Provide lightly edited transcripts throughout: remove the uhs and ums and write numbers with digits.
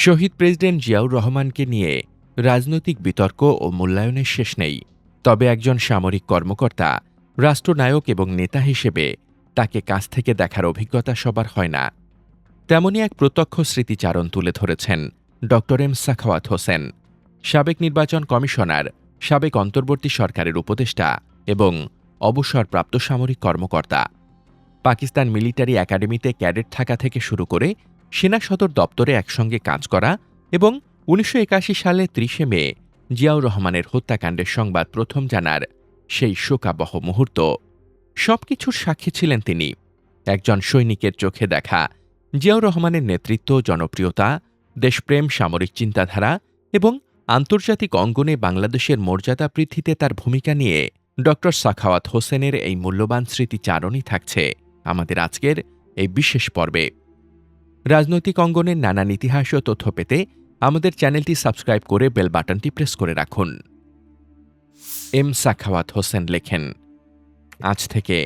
শহীদ president Ziaur রহমানকে নিয়ে রাজনৈতিক বিতর্ক ও মূল্যায়নের শেষ নেই। তবে একজন সামরিক কর্মকর্তা, রাষ্ট্রনায়ক এবং নেতা হিসেবে তাকে কাছ থেকে দেখার অভিজ্ঞতা সবার হয় না। তেমনই এক প্রত্যক্ষ স্মৃতিচারণ তুলে ধরেছেন ড এম সাখাওয়াত হোসেন, সাবেক নির্বাচন কমিশনার, সাবেক অন্তর্বর্তী সরকারের উপদেষ্টা এবং অবসরপ্রাপ্ত সামরিক কর্মকর্তা। পাকিস্তান মিলিটারি একাডেমিতে ক্যাডেট থাকা থেকে শুরু করে সেনা সদর দপ্তরে একসঙ্গে কাজ করা এবং ১৯৮১ সালে ৩০ মে জিয়াউর রহমানের হত্যাকাণ্ডের সংবাদ প্রথম জানার সেই শোকাবহ মুহূর্ত, সবকিছুর সাক্ষী ছিলেন তিনি। একজন সৈনিকের চোখে দেখা জিয়াউর রহমানের নেতৃত্ব, জনপ্রিয়তা, দেশপ্রেম, সামরিক চিন্তাধারা এবং আন্তর্জাতিক অঙ্গনে বাংলাদেশের মর্যাদা বৃদ্ধিতে তার ভূমিকা নিয়ে ড সাখাওয়াত হোসেনের এই মূল্যবান স্মৃতিচারণই থাকছে আমাদের আজকের এই বিশেষ পর্বে। রাজনৈতিক অঙ্গনের নানান ইতিহাস ও তথ্য পেতে আমাদের চ্যানেলটি সাবস্ক্রাইব করে বেল বাটনটি প্রেস করে রাখুন। এম সাখাওয়াত হোসেন লেখেন, আজ থেকে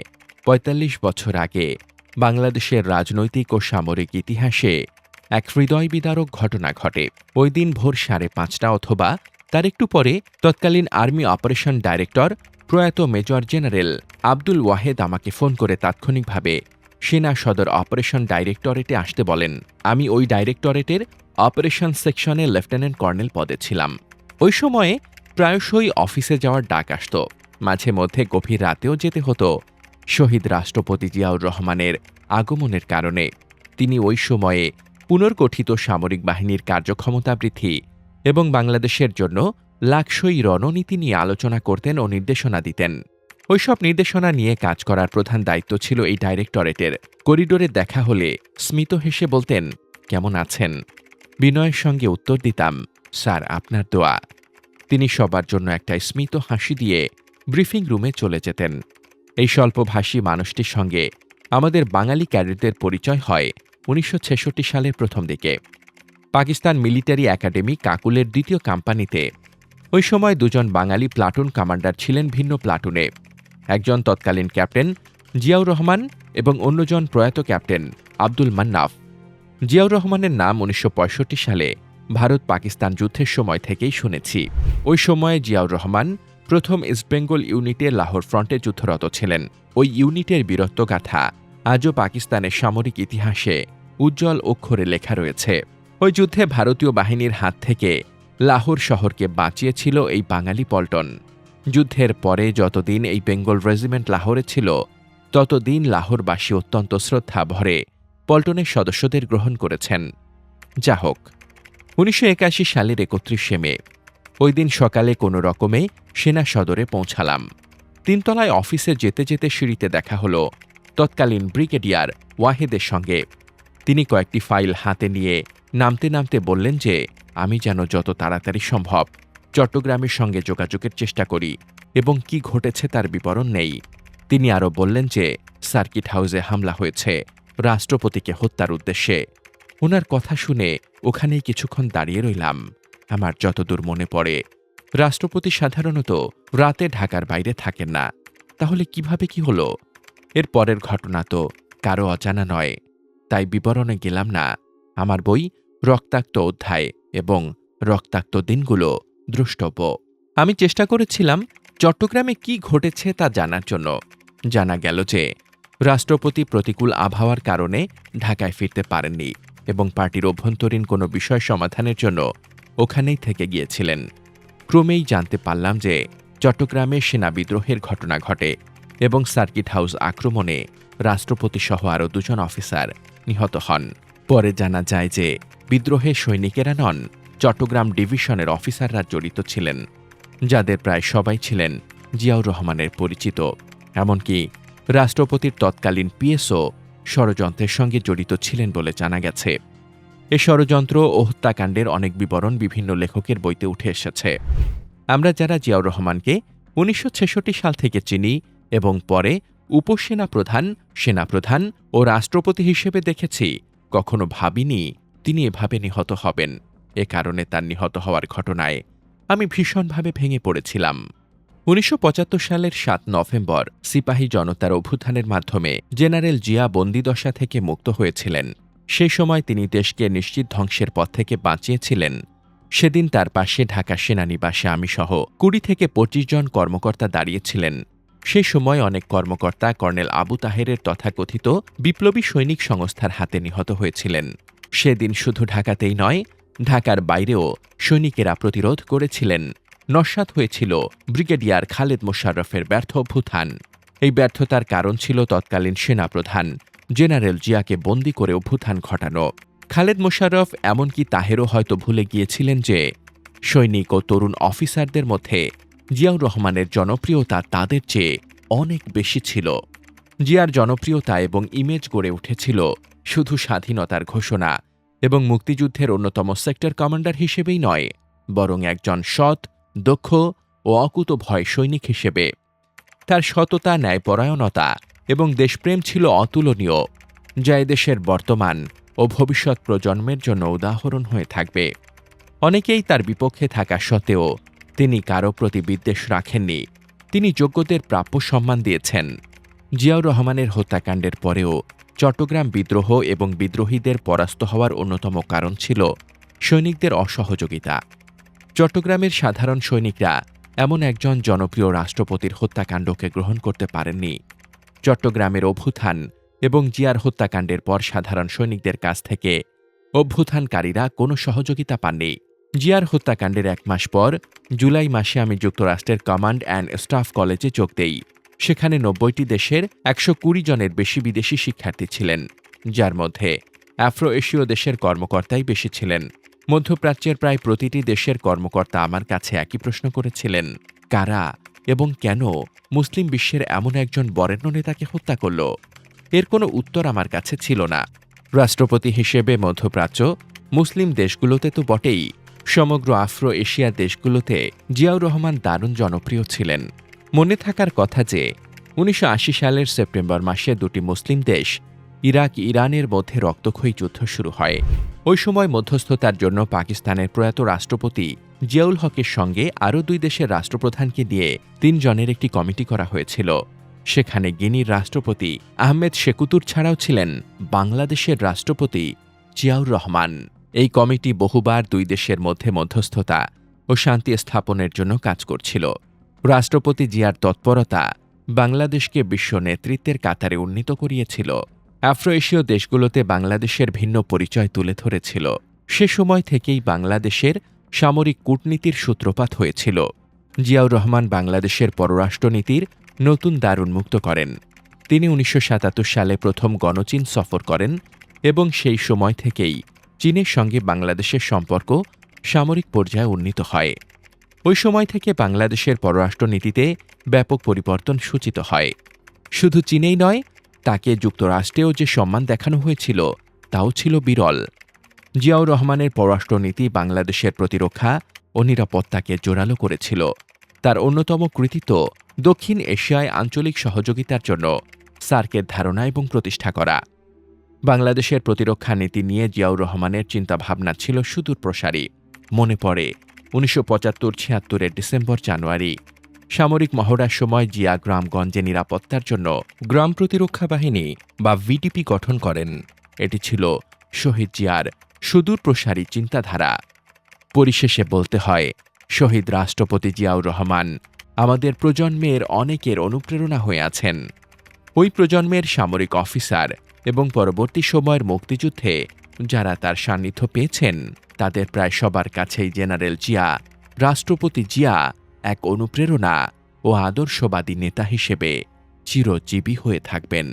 ৪৫ বছর আগে বাংলাদেশের রাজনৈতিক ও সামরিক ইতিহাসে এক হৃদয়বিদারক ঘটনা ঘটে। ওই দিন ভোর ৫:৩০ অথবা তার একটু পরে তৎকালীন আর্মি অপারেশন ডাইরেক্টর প্রয়াত মেজর জেনারেল আব্দুল ওয়াহেদ আমাকে ফোন করে তাৎক্ষণিকভাবে সেনা সদর অপারেশন ডাইরেক্টরেটে আসতে বলেন। আমি ওই ডাইরেক্টরেটের অপারেশন সেকশনে লেফটেন্যান্ট কর্নেল পদে ছিলাম। ওই সময়ে প্রায়শই অফিসে যাওয়ার ডাক আসত, মাঝে মধ্যে গভীর রাতেও যেতে হতো শহীদ রাষ্ট্রপতি জিয়াউর রহমানের আগমনের কারণে। তিনি ওই সময়ে পুনর্গঠিত সামরিক বাহিনীর কার্যক্ষমতা বৃদ্ধি এবং বাংলাদেশের জন্য লাকসই রণনীতি নিয়ে আলোচনা করতেন ও নির্দেশনা দিতেন। ওইসব নির্দেশনা নিয়ে কাজ করার প্রধান দায়িত্ব ছিল এই ডাইরেক্টরেটের। করিডোরে দেখা হলে স্মিত হেসে বলতেন, কেমন আছেন? বিনয়ের সঙ্গে উত্তর দিতাম, স্যার, আপনার দোয়া। তিনি সবার জন্য একটা স্মিত হাসি দিয়ে ব্রিফিং রুমে চলে যেতেন। এই স্বল্পভাষী মানুষটির সঙ্গে আমাদের বাঙালি ক্যাডেটদের পরিচয় হয় ১৯৬৬ সালের প্রথম দিকে পাকিস্তান মিলিটারি একাডেমি কাকুলের দ্বিতীয় কোম্পানিতে। ওই সময় দুজন বাঙালি প্লাটুন কমান্ডার ছিলেন ভিন্ন প্লাটুনে, একজন তৎকালীন ক্যাপ্টেন জিয়াউর রহমান এবং অন্যজন প্রয়াত ক্যাপ্টেন আব্দুল মান্নাফ। জিয়াউর রহমানের নাম ১৯৬৫ সালে ভারত পাকিস্তান যুদ্ধের সময় থেকেই শুনেছি। ওই সময়ে জিয়াউর রহমান প্রথম ইস্টবেঙ্গল ইউনিটে লাহোর ফ্রন্টে যুদ্ধরত ছিলেন। ওই ইউনিটের বীরত্বগাথা আজও পাকিস্তানের সামরিক ইতিহাসে উজ্জ্বল অক্ষরে লেখা রয়েছে। ওই যুদ্ধে ভারতীয় বাহিনীর হাত থেকে লাহোর শহরকে বাঁচিয়েছিল এই বাঙালি পল্টন। যুদ্ধের পরে যতদিন এই বেঙ্গল রেজিমেন্ট লাহোরে ছিল, ততদিন লাহোরবাসী অত্যন্ত শ্রদ্ধা ভরে পল্টনের সদস্যদের গ্রহণ করেছেন। যা হোক, ১৯৮১ সালের ৩১ মে ওই দিন সকালে কোনো রকমে সেনা সদরে পৌঁছালাম। ৩ তলায় অফিসে যেতে যেতে সিঁড়িতে দেখা হলো তৎকালীন ব্রিগেডিয়ার ওয়াহেদের সঙ্গে। তিনি কয়েকটি ফাইল হাতে নিয়ে নামতে নামতে বললেন যে আমি যেন যত তাড়াতাড়ি সম্ভব চট্টগ্রামের সঙ্গে যোগাযোগের চেষ্টা করি এবং কি ঘটেছে তার বিবরণ নেই। তিনি আরও বললেন যে সার্কিট হাউসে হামলা হয়েছে রাষ্ট্রপতিকে হত্যার উদ্দেশ্যে। ওনার কথা শুনে ওখানেই কিছুক্ষণ দাঁড়িয়ে রইলাম। আমার যতদূর মনে পড়ে, রাষ্ট্রপতি সাধারণত রাতে ঢাকার বাইরে থাকেন না। তাহলে কিভাবে কি হলো? এর পরের ঘটনা তো কারো অজানা নয়, তাই বিবরণে গেলাম না। আমার বই রক্তাক্ত অধ্যায় এবং রক্তাক্ত দিনগুলো দ্রষ্টব্য। আমি চেষ্টা করেছিলাম চট্টগ্রামে কি ঘটেছে তা জানার জন্য। জানা গেল যে রাষ্ট্রপতি প্রতিকূল আবহাওয়ার কারণে ঢাকায় ফিরতে পারেননি এবং পার্টির অভ্যন্তরীণ কোনো বিষয় সমাধানের জন্য ওখানেই থেকে গিয়েছিলেন। ক্রমেই জানতে পারলাম যে চট্টগ্রামে সেনা বিদ্রোহের ঘটনা ঘটে এবং সার্কিট হাউস আক্রমণে রাষ্ট্রপতি সহ আরও ২ জন অফিসার নিহত হন। পরে জানা যায় যে বিদ্রোহের সৈনিকেরা নন, চট্টগ্রাম ডিভিশনের অফিসাররা জড়িত ছিলেন, যাদের প্রায় সবাই ছিলেন জিয়াউর রহমানের পরিচিত। এমনকি রাষ্ট্রপতির তৎকালীন পিএসও ষড়যন্ত্রের সঙ্গে জড়িত ছিলেন বলে জানা গেছে। এ ষড়যন্ত্র ও হত্যাকাণ্ডের অনেক বিবরণ বিভিন্ন লেখকের বইতে উঠে এসেছে। আমরা যারা জিয়াউর রহমানকে ১৯৬৬ সাল থেকে চিনি এবং পরে উপসেনাপ্রধান, সেনাপ্রধান ও রাষ্ট্রপতি হিসেবে দেখেছি, কখনো ভাবিনি তিনি এভাবে নিহত হবেন। এ কারণে তার নিহত হওয়ার ঘটনায় আমি ভীষণভাবে ভেঙে পড়েছিলাম। ১৯৭৫ সালের ৭ নভেম্বর সিপাহী জনতার অভ্যুত্থানের মাধ্যমে জেনারেল জিয়া বন্দিদশা থেকে মুক্ত হয়েছিলেন। সেই সময় তিনি দেশকে নিশ্চিত ধ্বংসের পথ থেকে বাঁচিয়েছিলেন। সেদিন তার পাশে ঢাকা সেনানিবাসে আমিসহ ২০ থেকে ২৫ জন কর্মকর্তা দাঁড়িয়েছিলেন। সেই সময় অনেক কর্মকর্তা কর্নেল আবু তাহেরের তথাকথিত বিপ্লবী সৈনিক সংস্থার হাতে নিহত হয়েছিলেন। সেদিন শুধু ঢাকাতেই নয়, ঢাকার বাইরেও সৈনিকেরা প্রতিরোধ করেছিলেন। নস্যাৎ হয়েছিল ব্রিগেডিয়ার খালেদ মোশাররফের ব্যর্থ অভ্যুত্থান। এই ব্যর্থতার কারণ ছিল তৎকালীন সেনাপ্রধান জেনারেল জিয়াকে বন্দী করে অভ্যুত্থান ঘটানো। খালেদ মোশাররফ এমনকি তাহেরও হয়তো ভুলে গিয়েছিলেন যে সৈনিক ও তরুণ অফিসারদের মধ্যে জিয়াউর রহমানের জনপ্রিয়তা তাদের চেয়ে অনেক বেশি ছিল। জিয়ার জনপ্রিয়তা এবং ইমেজ গড়ে উঠেছিল শুধু স্বাধীনতার ঘোষণা এবং মুক্তিযুদ্ধের অন্যতম সেক্টর কমান্ডার হিসেবেই নয়, বরং একজন সৎ, দক্ষ ও অকুতোভয় সৈনিক হিসেবে। তার সততা, ন্যায়পরায়ণতা এবং দেশপ্রেম ছিল অতুলনীয়, যা এদেশের বর্তমান ও ভবিষ্যৎ প্রজন্মের জন্য উদাহরণ হয়ে থাকবে। অনেকেই তার বিপক্ষে থাকা সত্ত্বেও তিনি কারো প্রতি বিদ্বেষ রাখেননি। তিনি যোগ্যদের প্রাপ্য সম্মান দিয়েছেন। জিয়াউর রহমানের হত্যাকাণ্ডের পরেও চট্টগ্রাম বিদ্রোহ এবং বিদ্রোহীদের পরাস্ত হওয়ার অন্যতম কারণ ছিল সৈনিকদের অসহযোগিতা। চট্টগ্রামের সাধারণ সৈনিকরা এমন একজন জনপ্রিয় রাষ্ট্রপতির হত্যাকাণ্ডকে গ্রহণ করতে পারেননি। চট্টগ্রামের অভ্যুত্থান এবং জিয়ার হত্যাকাণ্ডের পর সাধারণ সৈনিকদের কাছ থেকে অভ্যুত্থানকারীরা কোনো সহযোগিতা পাননি। জিয়ার হত্যাকাণ্ডের ১ মাস পর জুলাই মাসে আমি যুক্তরাষ্ট্রের কমান্ড অ্যান্ড স্টাফ কলেজে যোগ দেই। সেখানে ৯০টি দেশের ১২০ জনের বেশি বিদেশি শিক্ষার্থী ছিলেন, যার মধ্যে আফ্রো এশীয় দেশের কর্মকর্তাই বেশি ছিলেন। মধ্যপ্রাচ্যের প্রায় প্রতিটি দেশের কর্মকর্তা আমার কাছে একই প্রশ্ন করেছিলেন, কারা এবং কেন মুসলিম বিশ্বের এমন একজন বরেণ্য নেতাকে হত্যা করল? এর কোনো উত্তর আমার কাছে ছিল না। রাষ্ট্রপতি হিসেবে মধ্যপ্রাচ্য, মুসলিম দেশগুলোতে তো বটেই, সমগ্র আফ্রো এশিয়া দেশগুলোতে জিয়াউর রহমান দারুণ জনপ্রিয় ছিলেন। মনে থাকার কথা যে ১৯৮০ সালের সেপ্টেম্বর মাসে দুটি মুসলিম দেশ ইরাক ইরানের মধ্যে রক্তক্ষয়ী যুদ্ধ শুরু হয়। ওই সময় মধ্যস্থতার জন্য পাকিস্তানের প্রয়াত রাষ্ট্রপতি জিয়াউল হকের সঙ্গে আরও ২ দেশের রাষ্ট্রপ্রধানকে দিয়ে ৩ জনের একটি কমিটি করা হয়েছিল। সেখানে গিনির রাষ্ট্রপতি আহমেদ শেকুতুর ছাড়াও ছিলেন বাংলাদেশের রাষ্ট্রপতি জিয়াউর রহমান। এই কমিটি বহুবার ২ দেশের মধ্যে মধ্যস্থতা ও শান্তি স্থাপনের জন্য কাজ করছিল। রাষ্ট্রপতি জিয়ার তৎপরতা বাংলাদেশকে বিশ্ব নেতৃত্বের কাতারে উন্নীত করিয়েছিল। আফ্রো এশীয় দেশগুলোতে বাংলাদেশের ভিন্ন পরিচয় তুলে ধরেছিল। সে সময় থেকেই বাংলাদেশের সামরিক কূটনীতির সূত্রপাত হয়েছিল। জিয়াউর রহমান বাংলাদেশের পররাষ্ট্রনীতির নতুন দ্বার উন্মুক্ত করেন। তিনি ১৯৭৭ সালে প্রথম গণচীন সফর করেন এবং সেই সময় থেকেই চীনের সঙ্গে বাংলাদেশের সম্পর্ক সামরিক পর্যায়ে উন্নীত হয়। ওই সময় থেকে বাংলাদেশের পররাষ্ট্রনীতিতে ব্যাপক পরিবর্তন সূচিত হয়। শুধু চীনেই নয়, তাকে যুক্তরাষ্ট্রেও যে সম্মান দেখানো হয়েছিল তাও ছিল বিরল। জিয়াউর রহমানের পররাষ্ট্রনীতি বাংলাদেশের প্রতিরক্ষা ও নিরাপত্তাকে জোরালো করেছিল। তার অন্যতম কৃতিত্ব দক্ষিণ এশিয়ায় আঞ্চলিক সহযোগিতার জন্য সার্কের ধারণা এবং প্রতিষ্ঠা করা। বাংলাদেশের প্রতিরক্ষা নীতি নিয়ে জিয়াউর রহমানের চিন্তাভাবনা ছিল সুদূরপ্রসারী। মনে পড়ে ১৯৭৫-৭৬ ডিসেম্বর জানুয়ারি সামরিক মহড়ার সময় জিয়া গ্রামগঞ্জে নিরাপত্তার জন্য গ্রাম প্রতিরক্ষা বাহিনী বা ভিডিপি গঠন করেন। এটি ছিল শহীদ জিয়ার সুদূরপ্রসারী চিন্তাধারা। পরিশেষে বলতে হয়, শহীদ রাষ্ট্রপতি জিয়াউর রহমান আমাদের প্রজন্মের অনেকের অনুপ্রেরণা হয়ে আছেন। ওই প্রজন্মের সামরিক অফিসার এবং পরবর্তী সময়ের মুক্তিযুদ্ধে যারা তার সান্নিধ্য পেয়েছেন, তাদের প্রায় সবার কাছেই জেনারেল জিয়া, রাষ্ট্রপতি জিয়া এক অনুপ্রেরণা ও আদর্শবাদী নেতা হিসেবে চিরজীবী হয়ে থাকবেন।